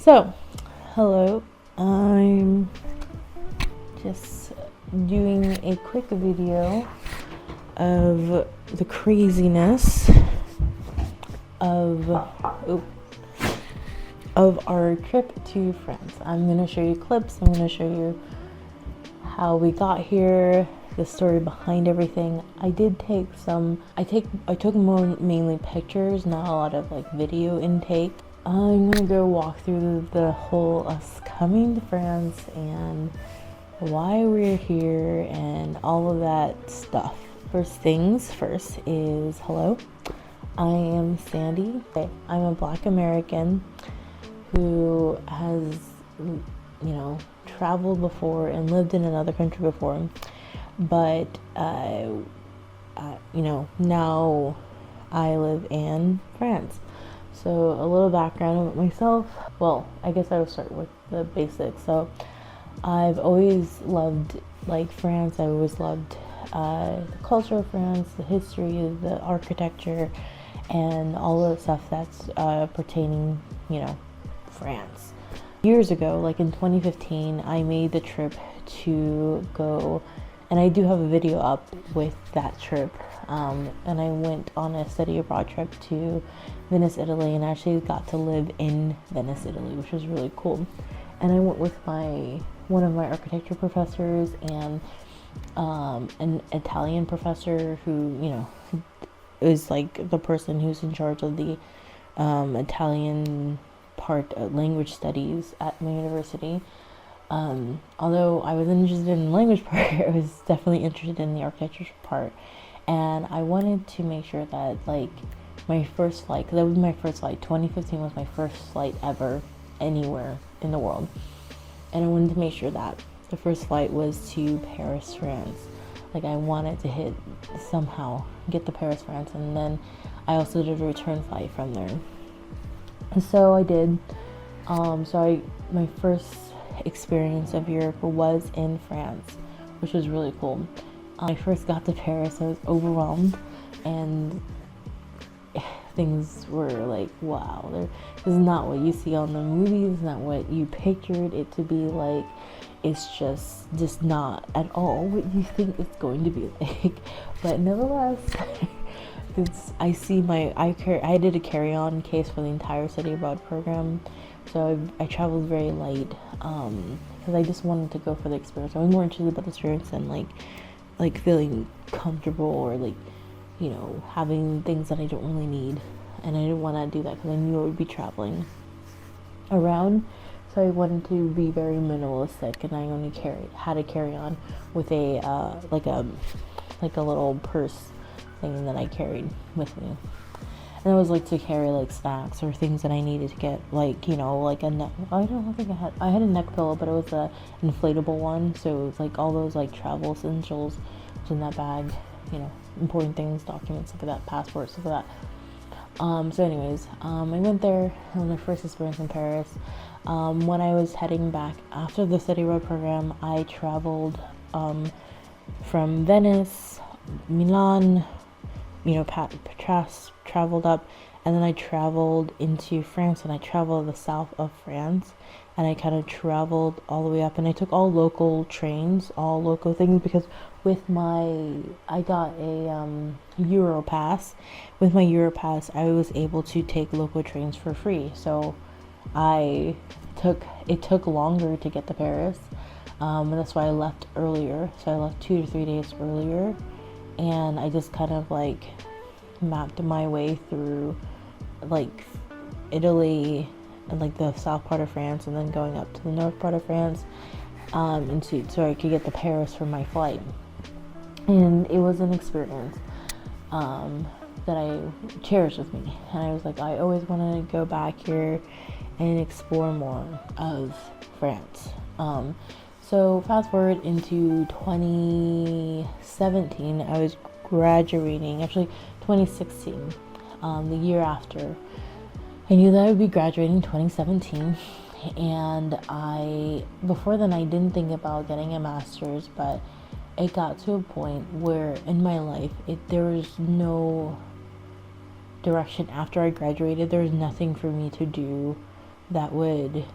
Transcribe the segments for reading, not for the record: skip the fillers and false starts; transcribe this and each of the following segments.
So, hello, I'm just doing a quick video of the craziness of our trip to France. I'm going to show you clips, I'm going to show you how we got here, the story behind everything. I did take I took mainly pictures, not a lot of like video intake. I'm gonna go walk through the whole us coming to France and why we're here and all of that stuff. First things first is hello, I am Sandy. I'm a Black American who has, traveled before and lived in another country before, but now I live in France. So a little background about myself. Well, I guess I will start with the basics. So I've always loved France. I always loved the culture of France, the history, the architecture, and all of the stuff that's pertaining, France. Years ago, like in 2015, I made the trip to go, and I do have a video up with that trip. And I went on a study abroad trip to Venice, Italy, and actually got to live in Venice, Italy, which was really cool. And I went with one of my architecture professors and an Italian professor who, is like the person who's in charge of the Italian part of language studies at my university. Although I wasn't interested in the language part, I was definitely interested in the architecture part. And I wanted to make sure that my first flight, because that was my first flight, 2015 was my first flight ever anywhere in the world. And I wanted to make sure that the first flight was to Paris, France. I wanted to somehow get to Paris, France, and then I also did a return flight from there. And so I did. My first experience of Europe was in France, which was really cool. I first got to Paris, I was overwhelmed, and things were like, wow, this is not what you see on the movies, it's not what you pictured it to be like. It's just not at all what you think it's going to be like. But nevertheless, I did a carry-on case for the entire study abroad program, so I traveled very light because I just wanted to go for the experience. I was more interested about the experience than like feeling comfortable or having things that I don't really need. And I didn't want to do that because I knew I would be traveling around, so I wanted to be very minimalistic, and I only had to carry on with a little purse thing that I carried with me. And I was to carry snacks or things that I needed to get, a neck. I don't think I had a neck pillow, but it was a inflatable one. So it was all those travel essentials was in that bag, important things, documents, stuff like that, passports, stuff like that. So anyways, I went there on my first experience in Paris. When I was heading back after the study abroad program, I traveled from Venice, Milan, traveled up, and then I traveled into France, and I traveled the south of France, and I kind of traveled all the way up, and I took all local trains, all local things, because I got a Euro pass. With my Euro pass, I was able to take local trains for free, so it took longer to get to Paris, and that's why I left earlier. So I left 2 to 3 days earlier, and I just kind of mapped my way through Italy and the south part of France, and then going up to the north part of France, so I could get to Paris for my flight. And it was an experience that I cherished with me, and I was I always wanted to go back here and explore more of France. So fast forward into 2017, I was graduating, actually 2016, the year after. I knew that I would be graduating 2017, and before then I didn't think about getting a master's, but it got to a point where in my life there was no direction after I graduated. There was nothing for me to do that would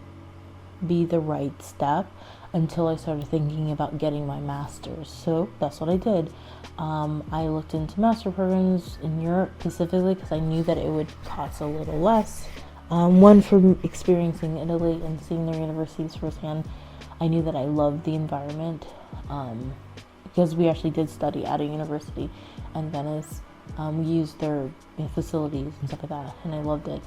be the right step until I started thinking about getting my master's. So that's what I did. I looked into master programs in Europe specifically because I knew that it would cost a little less. One, from experiencing Italy and seeing their universities firsthand, I knew that I loved the environment, because we actually did study at a university in Venice. We used their facilities and stuff like that, and I loved it.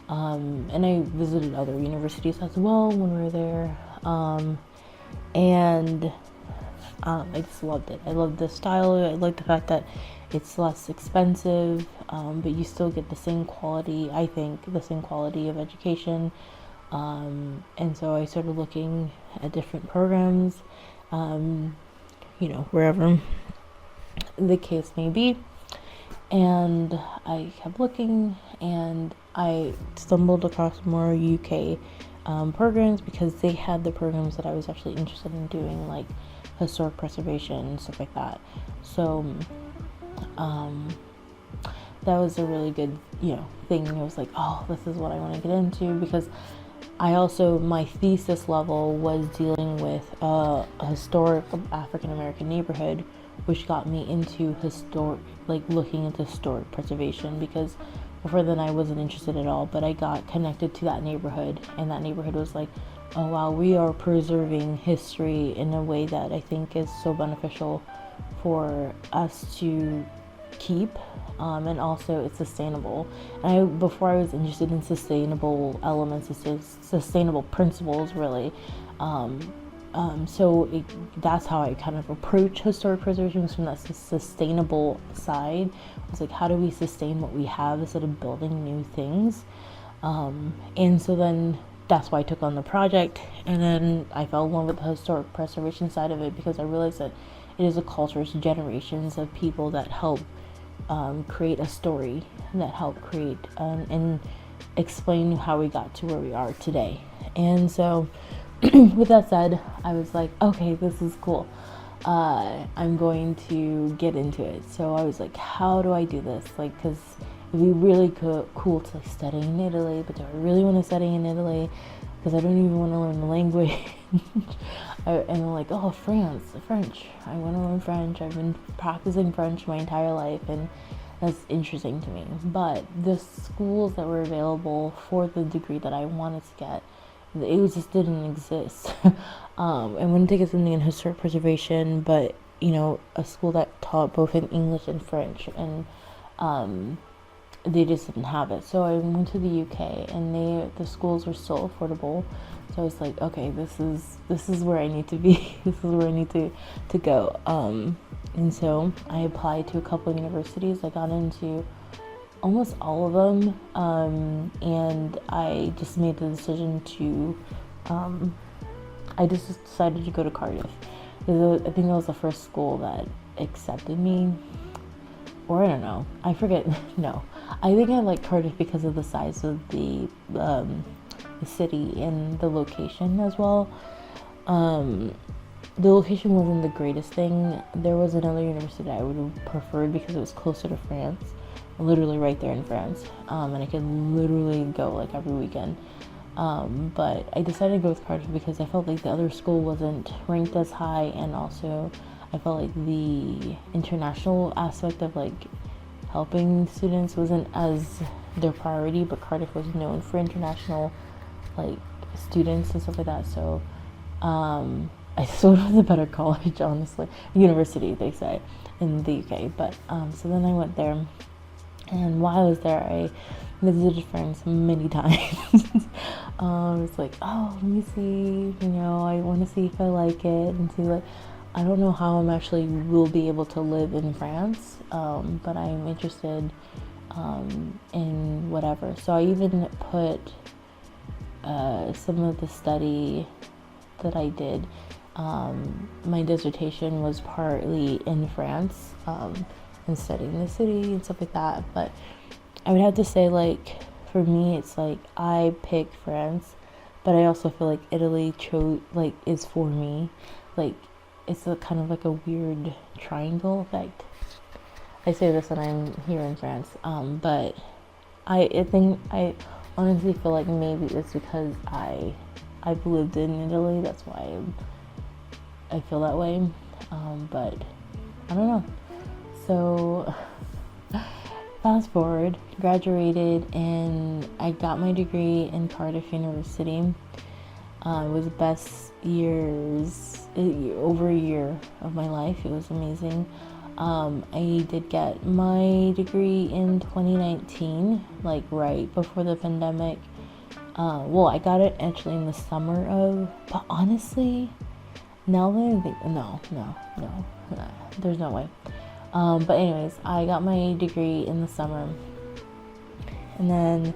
And I visited other universities as well when we were there, and I just loved it. I loved the style. I liked the fact that it's less expensive, but you still get the same quality, I think, the same quality of education. And so I started looking at different programs, wherever the case may be. And I kept looking, and I stumbled across more UK programs because they had the programs that I was actually interested in doing, like historic preservation and stuff like that. So that was a really good, thing. I was like, oh, this is what I want to get into, because I also, my thesis level was dealing with a historic African American neighborhood, which got me into looking into historic preservation, because before then I wasn't interested at all, but I got connected to that neighborhood, and that neighborhood was like, oh wow, we are preserving history in a way that I think is so beneficial for us to keep, and also it's sustainable. And before I was interested in sustainable elements, sustainable principles, really. So that's how I kind of approach historic preservation, was from that sustainable side. It's like, how do we sustain what we have instead of building new things? And so then that's why I took on the project, and then I fell in love with the historic preservation side of it, because I realized that it is a culture, it's generations of people that help create a story, that help create and explain how we got to where we are today. And so with that said, I was like, okay, this is cool. I'm going to get into it. So I was like, how do I do this? Like, because it'd be really cool to like study in Italy, but do I really want to study in Italy? Because I don't even want to learn the language. And I'm like, oh, French. I want to learn French. I've been practicing French my entire life, and that's interesting to me. But the schools that were available for the degree that I wanted to get, it just didn't exist. I wanted to get something in historic preservation, but a school that taught both in English and French, and they just didn't have it. So I went to the UK, and the schools were still affordable. So I was like, okay, this is where I need to be. This is where I need to go. And so I applied to a couple of universities. I got into almost all of them, and I just made the decision to, I just decided to go to Cardiff. I think that was the first school that accepted me, or I don't know, I forget. No, I think I like Cardiff because of the size of the city and the location as well. The location wasn't the greatest thing. There was another university that I would have preferred because it was closer to France, literally right there in France, and I could literally go like every weekend. But I decided to go with Cardiff because I felt like the other school wasn't ranked as high, and also I felt like the international aspect of like helping students wasn't as their priority, but Cardiff was known for international like students and stuff like that. So I thought it was a better college, honestly, university they say in the UK. But so then I went there, and while I was there, I visited friends many times. It's like, oh, let me see, I want to see if I like it, and see, like, I don't know how I'm actually will be able to live in France, but I'm interested in whatever. So I even put some of the study that I did. My dissertation was partly in France, and studying the city and stuff like that. But I would have to say, like, for me, it's like I picked France, but I also feel like Italy is for me. Like, it's a kind of like a weird triangle effect. I say this when I'm here in France, but I think I honestly feel like maybe it's because I I've lived in Italy, that's why I feel that way. But I don't know. So fast forward, graduated, and I got my degree in Cardiff University. It was the best over a year of my life. It was amazing. I did get my degree in 2019, like right before the pandemic. Well, I got it actually in the summer of, but honestly, now that I think, no, there's no way. But anyways, I got my degree in the summer, and then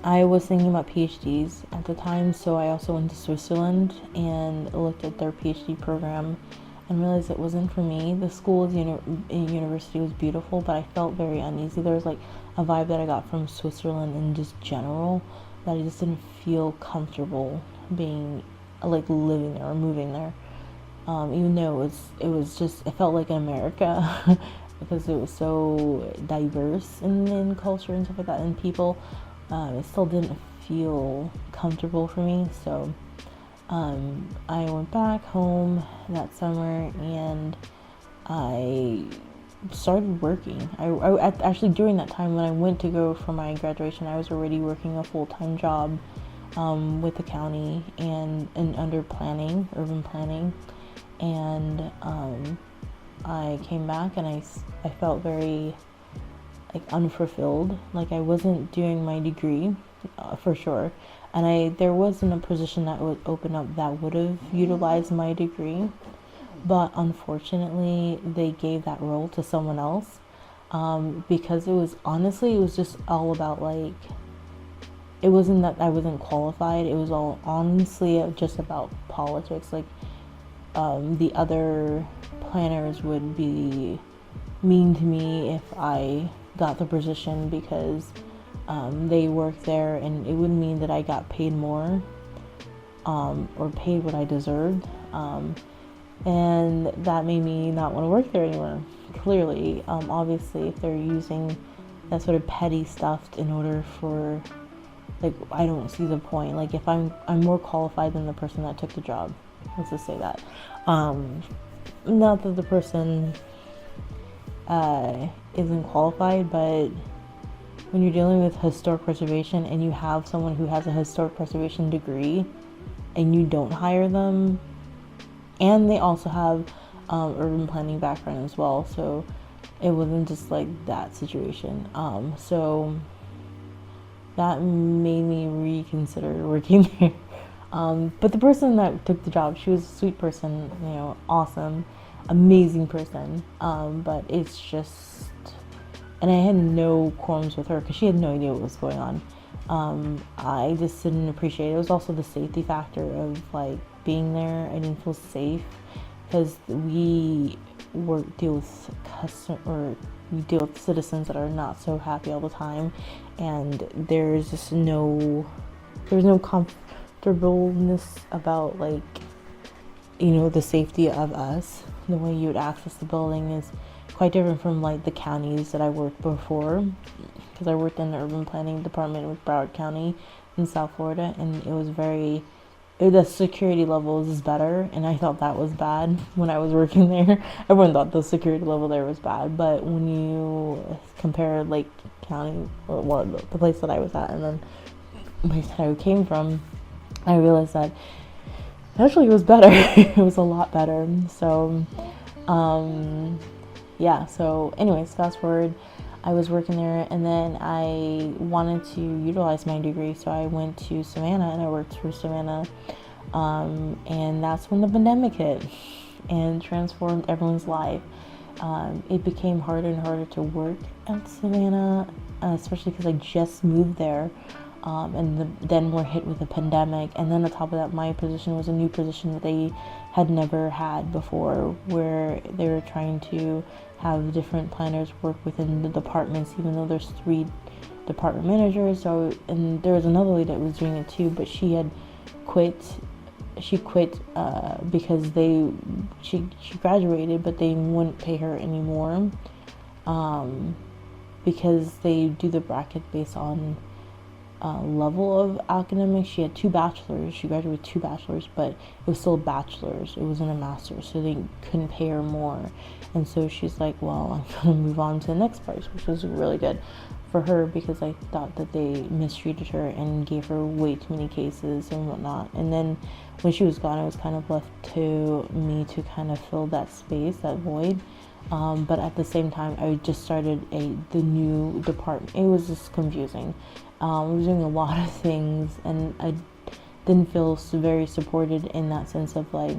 I was thinking about PhDs at the time, so I also went to Switzerland and looked at their PhD program and realized it wasn't for me. The school university was beautiful, but I felt very uneasy. There was like a vibe that I got from Switzerland in just general that I just didn't feel comfortable being, like, living there or moving there. Even though it felt like in America because it was so diverse in culture and stuff like that and people. It still didn't feel comfortable for me, so I went back home that summer and I started working. I actually, during that time when I went to go for my graduation, I was already working a full-time job with the county and under planning, urban planning, and I came back and I felt very like unfulfilled, like I wasn't doing my degree for sure, and there wasn't a position that would open up that would have utilized my degree, but unfortunately they gave that role to someone else, because it was just all about, like, it wasn't that I wasn't qualified, it was all honestly just about politics. Like, the other planners would be mean to me if I got the position because they worked there, and it would mean that I got paid more, or paid what I deserved, and that made me not want to work there anymore. Clearly, obviously, if they're using that sort of petty stuff in order for, like, I don't see the point. Like, if I'm more qualified than the person that took the job, let's just say that. Not that the person isn't qualified, but when you're dealing with historic preservation and you have someone who has a historic preservation degree and you don't hire them, and they also have urban planning background as well, so it wasn't just like that situation. So that made me reconsider working there. But the person that took the job, she was a sweet person, awesome, amazing person. But it's just, and I had no qualms with her because she had no idea what was going on. I just didn't appreciate it. It was also the safety factor of, like, being there. I didn't feel safe because we deal with citizens that are not so happy all the time, and there's no comfortableness about, like, the safety of us. The way you would access the building is quite different from, like, the counties that I worked before, because I worked in the urban planning department with Broward County in South Florida, and the security levels is better, and I thought that was bad when I was working there. Everyone thought the security level there was bad, but when you compare Lake County, or the place that I was at, and then the place that I came from, I realized that actually it was better. It was a lot better. So, yeah. So anyways, fast forward, I was working there, and then I wanted to utilize my degree, so I went to Savannah and I worked for Savannah, and that's when the pandemic hit and transformed everyone's life. It became harder and harder to work at Savannah, especially because I just moved there, and then we're hit with a pandemic, and then on top of that, my position was a new position that they had never had before, where they were trying to have different planners work within the departments, even though there's 3 department managers. So, and there was another lady that was doing it too, but she had quit. She quit because she graduated, but they wouldn't pay her anymore, because they do the bracket based on level of academics. She had 2 bachelors. She graduated with 2 bachelors, but it was still a bachelor's. It wasn't a master's, so they couldn't pay her more. And so she's like, well, I'm going to move on to the next place, which was really good for her because I thought that they mistreated her and gave her way too many cases and whatnot. And then when she was gone, it was kind of left to me to kind of fill that space, that void. But at the same time, I just started the new department. It was just confusing. I was doing a lot of things, and I didn't feel very supported in that sense of like,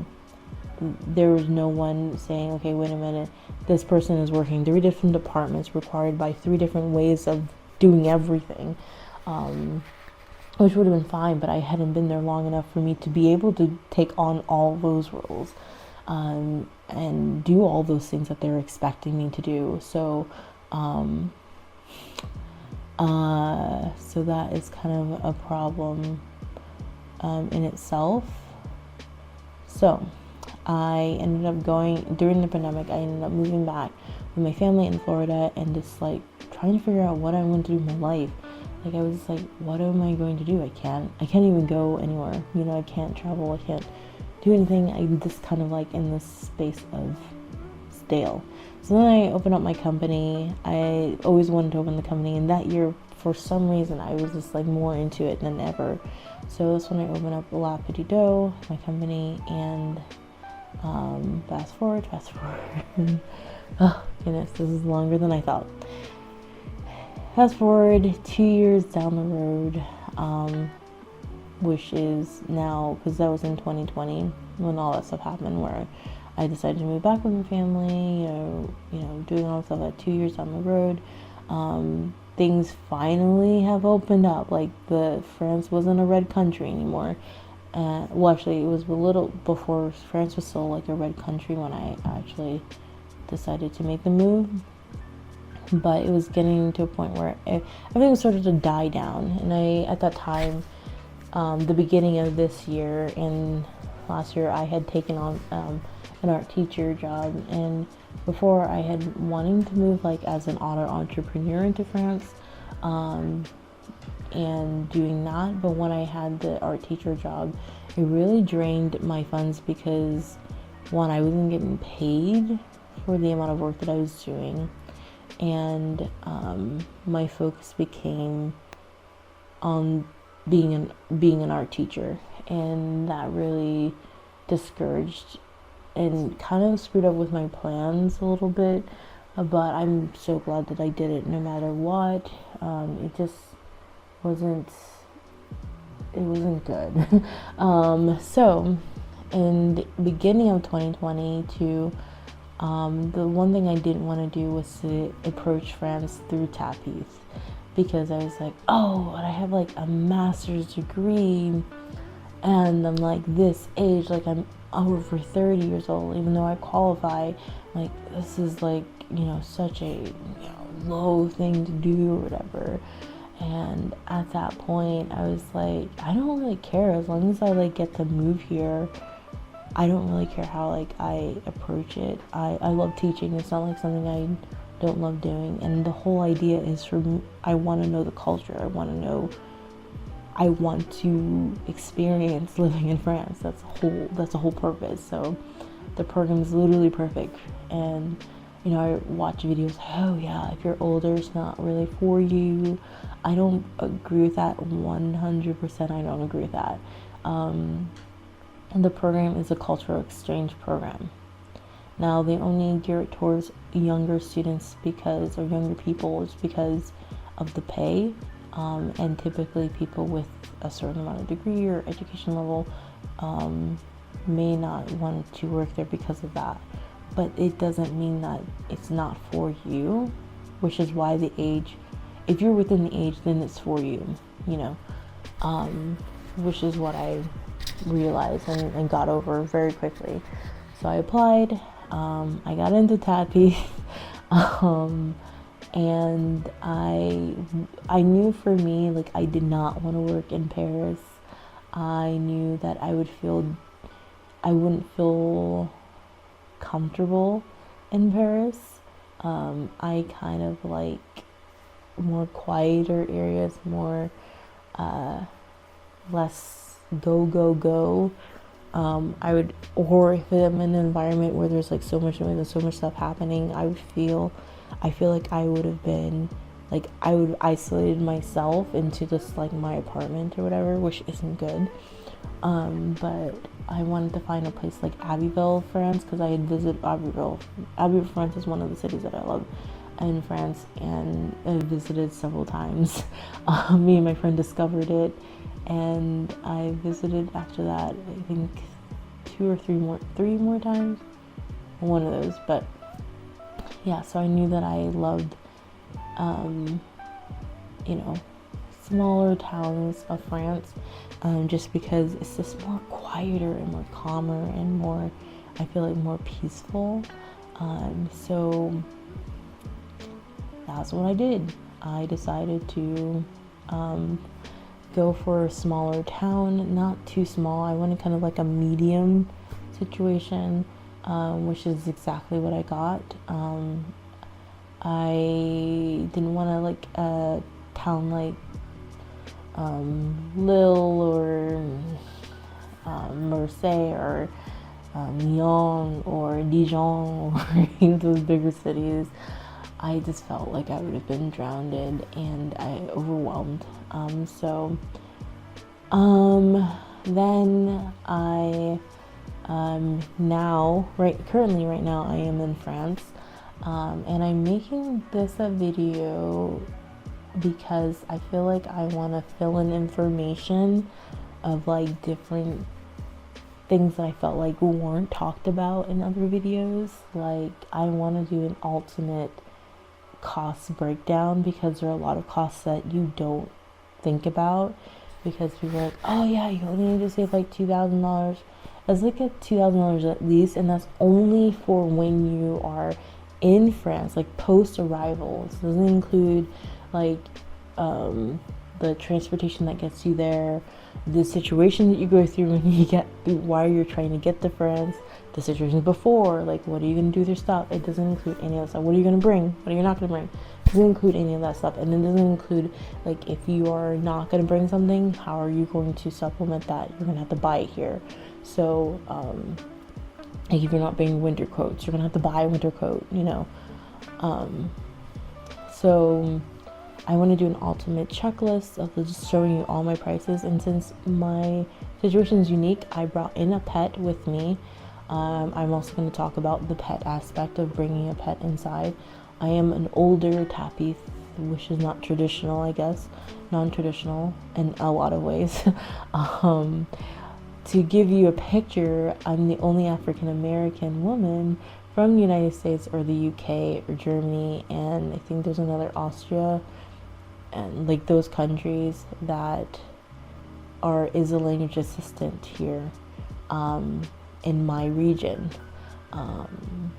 there was no one saying, okay, wait a minute, this person is working 3 different departments, required by 3 different ways of doing everything, which would have been fine, but I hadn't been there long enough for me to be able to take on all those roles. And do all those things that they're expecting me to do. So that is kind of a problem in itself. So I ended up during the pandemic, I ended up moving back with my family in Florida and just like trying to figure out what I want to do with my life. Like I was like, what am I going to do? I can't even go anywhere. I can't travel. I can't do anything. I'm just kind of like in this space of stale. So then I opened up my company. I always wanted to open the company, and that year for some reason I was just like more into it than ever. So that's when I opened up Petite Doe, my company, and fast forward. Oh goodness, this is longer than I thought. Fast forward 2 years down the road, which is now, because that was in 2020 when all that stuff happened, where I decided to move back with my family, doing all that stuff. At 2 years down the road, things finally have opened up. Like France wasn't a red country anymore. Well, actually, it was a little before. France was still like a red country when I actually decided to make the move. But it was getting to a point where everything was started to die down. And at that time, the beginning of this year and last year, I had taken on an art teacher job. And before, I had wanting to move like as an auto entrepreneur into France, and doing that. But when I had the art teacher job, it really drained my funds because, one, I wasn't getting paid for the amount of work that I was doing. And my focus became on being an art teacher, and that really discouraged and kind of screwed up with my plans a little bit. But I'm so glad that I did it no matter what. It just wasn't good. So in the beginning of 2022, the one thing I didn't want to do was to approach France through TAPIF, because I was like, oh, I have like a master's degree and I'm like this age, like I'm over 30 years old, even though I qualify. Like, this is like, such a low thing to do or whatever. And at that point, I was like, I don't really care as long as I like get to move here. I don't really care how like I approach it. I love teaching. It's not like something I don't love doing. And the whole idea is for me, I want to know the culture. I want to experience living in France. That's the whole purpose. So the program is literally perfect. And I watch videos, oh yeah, if you're older, it's not really for you. I don't agree with that 100%. I don't agree with that. And the program is a cultural exchange program. Now, they only gear it towards younger students or younger people is because of the pay. And typically people with a certain amount of degree or education level may not want to work there because of that. But it doesn't mean that it's not for you, which is why the age, if you're within the age, then it's for you, which is what I realized and got over very quickly. So I applied, I got into TAPIF, and I knew for me, like, I did not want to work in Paris. I knew that I wouldn't feel comfortable in Paris. I kind of like more quieter areas, more less go. I would, or if I'm in an environment where there's like so much noise and so much stuff happening, I feel like I would have been like, I would have isolated myself into just like my apartment or whatever, which isn't good. But I wanted to find a place like Abbeville, France, because I had visited Abbeville. Abbeville, France is one of the cities that I love in France, and I visited several times. Me and my friend discovered it, and I visited after that, I think 2 or 3 more times, one of those. But yeah, so I knew that I loved, smaller towns of France, just because it's just more quieter and more calmer and more, I feel like, more peaceful. So that's what I did. I decided to go for a smaller town, not too small. I wanted kind of like a medium situation, which is exactly what I got. I didn't want to like a town like Lille or Marseille or Lyon or Dijon or any of those bigger cities. I just felt like I would have been drowned and overwhelmed. Then I currently right now I am in France, and I'm making this a video because I feel like I want to fill in information of like different things that I felt like weren't talked about in other videos. Like, I want to do an ultimate cost breakdown, because there are a lot of costs that you don't think about, because people are like, oh yeah, you only need to save like $2,000. Let's look at $2,000 at least, and that's only for when you are in France, like post arrival. It doesn't include like the transportation that gets you there, the situation that you go through when you get through, why you're trying to get to France, the situations before, like what are you going to do with your stuff. It doesn't include any of that stuff. What are you going to bring, what are you not going to bring. It doesn't include any of that stuff. And it doesn't include, like, if you are not going to bring something, how are you going to supplement that? You're going to have to buy it here. So like if you're not bringing winter coats, you're going to have to buy a winter coat, so I want to do an ultimate checklist of just showing you all my prices. And since my situation is unique, I brought in a pet with me. I'm also going to talk about the pet aspect of bringing a pet inside. I am an older TAPIF, which is not traditional, I guess, non-traditional in a lot of ways. To give you a picture, I'm the only African American woman from the United States or the UK or Germany, and I think there's another Austria, and like those countries that is a language assistant here in my region. I'm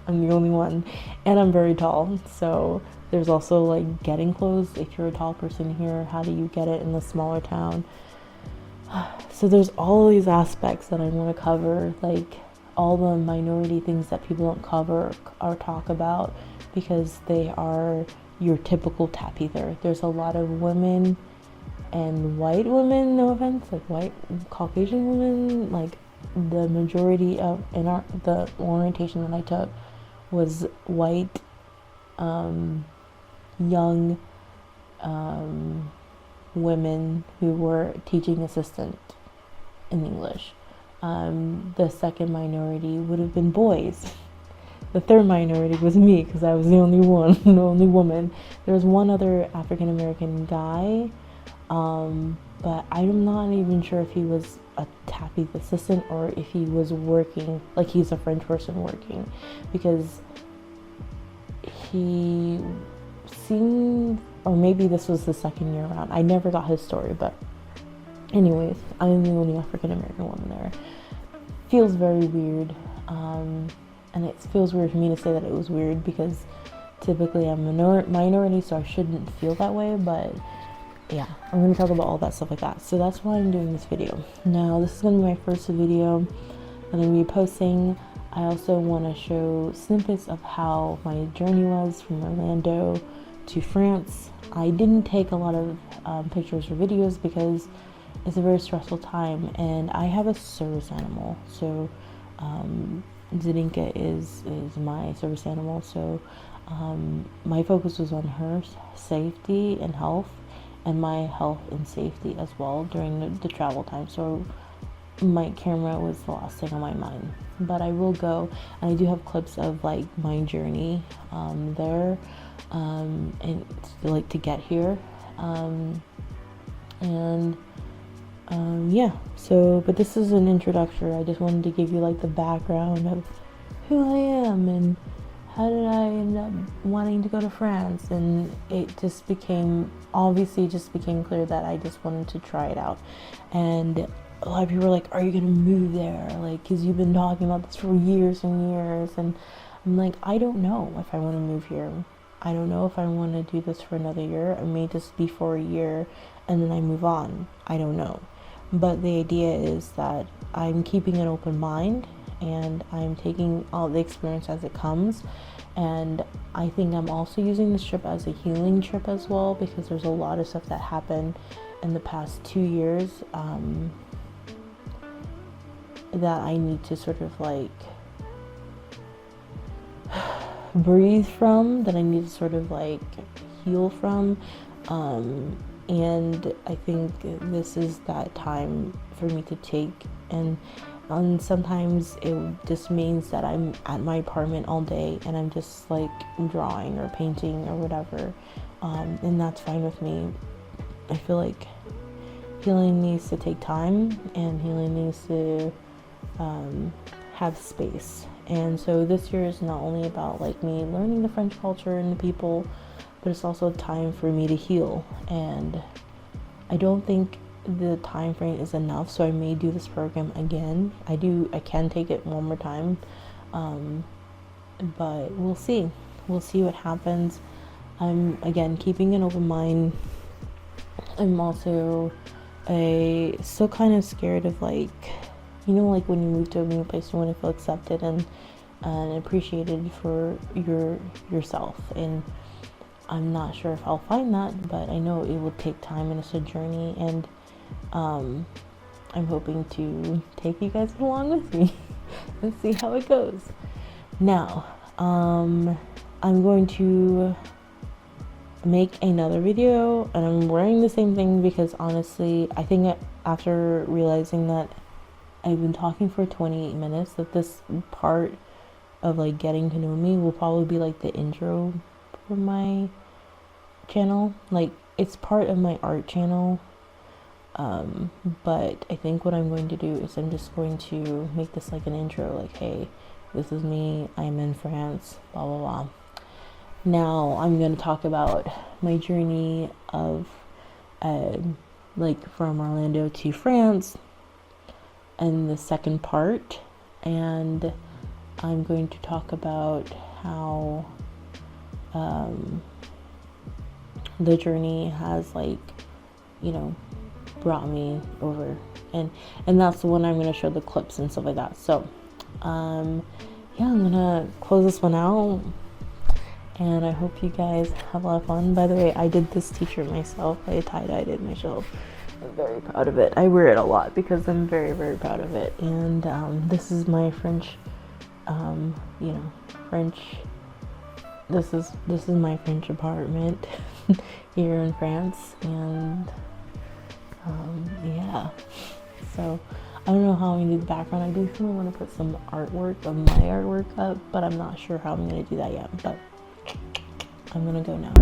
the only one, and I'm very tall, so there's also like getting clothes. If you're a tall person here, how do you get it in a smaller town? So there's all these aspects that I want to cover, like all the minority things that people don't cover or talk about, because they are your typical TAPIfer. There's a lot of women and white women, no offense, like white Caucasian women. Like the majority of the orientation that I took was white, young women who were teaching assistant in English. The second minority would have been boys. The third minority was me, because I was the only woman. There was one other African American guy, but I'm not even sure if he was a TAPIF assistant or if he was working, like he's a French person working, because he seemed, or maybe this was the second year around. I never got his story, but anyways, I'm the only African American woman there. Feels very weird. And it feels weird for me to say that it was weird, because typically I'm a minority, so I shouldn't feel that way. But yeah, I'm going to talk about all that stuff like that. So that's why I'm doing this video. Now, this is going to be my first video that I'm going to be posting. I also want to show snippets of how my journey was from Orlando to France. I didn't take a lot of pictures or videos because it's a very stressful time, and I have a service animal. So Zidinka is my service animal. So my focus was on her safety and health, and my health and safety as well during the travel time. So my camera was the last thing on my mind, but I will go, and I do have clips of like my journey there, and like to get here, yeah. So, but this is an introduction. I just wanted to give you like the background of who I am and how did I end up wanting to go to France. And it just became clear that I just wanted to try it out. And a lot of people were like, are you gonna move there? Like, because you've been talking about this for years and years. And I'm like, I don't know if I want to move here. I don't know if I want to do this for another year. It may just be for a year and then I move on. I don't know. But the idea is that I'm keeping an open mind, and I'm taking all the experience as it comes. And I think I'm also using this trip as a healing trip as well, because there's a lot of stuff that happened in the past 2 years that I need to sort of like breathe from, that I need to sort of like heal from. And I think this is that time for me to take, and sometimes it just means that I'm at my apartment all day and I'm just like drawing or painting or whatever, and that's fine with me. I feel like healing needs to take time, and healing needs to have space. And so this year is not only about like me learning the French culture and the people, but it's also time for me to heal. And I don't think the time frame is enough, so I may do this program again. I can take it one more time, but we'll see what happens. I'm again keeping an open mind. I'm also still kind of scared of like, you know, like when you move to a new place, you want to feel accepted and appreciated for yourself. And I'm not sure if I'll find that, but I know it will take time and it's a journey, and I'm hoping to take you guys along with me and see how it goes. Now, I'm going to make another video, and I'm wearing the same thing because honestly, I think after realizing that I've been talking for 28 minutes, that this part of like getting to know me will probably be like the intro for my channel. Like, it's part of my art channel, but I think what I'm going to do is I'm just going to make this like an intro, like, hey, this is me, I'm in France, blah blah blah. Now I'm going to talk about my journey of like from Orlando to France in the second part, and I'm going to talk about how the journey has, like, you know, brought me over, and that's the one I'm going to show the clips and stuff like that. So yeah, I'm gonna close this one out, and I hope you guys have a lot of fun. By the way, I did this t-shirt myself. I tie-dyed it myself. I'm very proud of it. I wear it a lot because I'm very, very proud of it. And this is my French, you know, French. This is my French apartment here in France, and yeah. So I don't know how I'm gonna do the background. I do kind of want to put some artwork of my artwork up, but I'm not sure how I'm gonna do that yet. But I'm gonna go now.